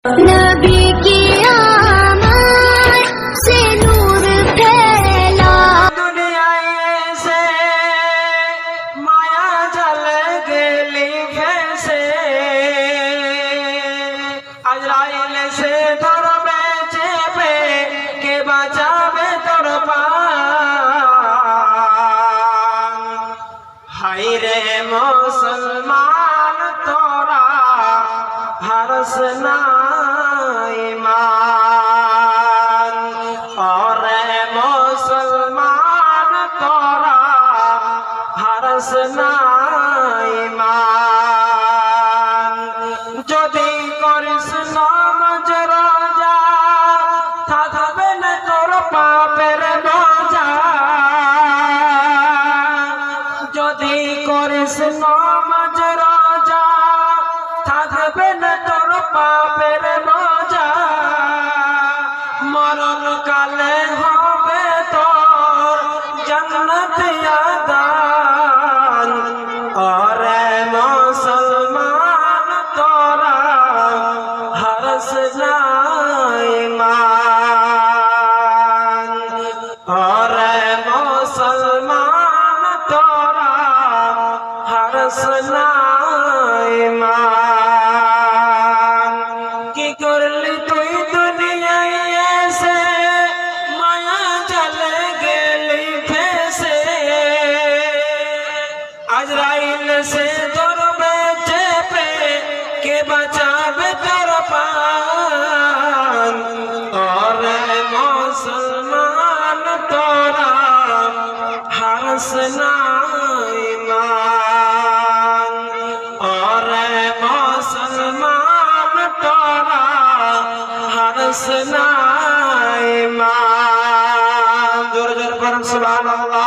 नबी की आमद से नूर फैला। दुनियाए से माया जल गेली फैसे अजराइल से धरबे चेपे के बचावे तोर पान। हाय रे मुसलमान तोरा हरस ना ईमान और मुसलमान तोरा हरस ना ईमान। যদি করিস নামাজ রোজা থাকবে না তোর পাপের বোঝা। যদি করিস নামাজ রোজা থাকবে না তোর পাপের বোঝা। মরণ কালে হবে তোর জান্নাত আদান। ওরে মুসলমান তোরা হরস না ঈমান। ওরে মুসলমান তোরা হরস না ঈমান। কি করলি তুই দুনিয়ায় এসে মায়া চলে গেলি ফেসে আজরাইল से ধরবে চেপে কে বাঁচাবে তোর প্রাণ। ওরে মুসলমান তোরা হরস না ঈমান। ওরে মুসলমান তোরা হরস না ঈমান। জোরে জোরে পড়ুন সুবহানাল্লাহ।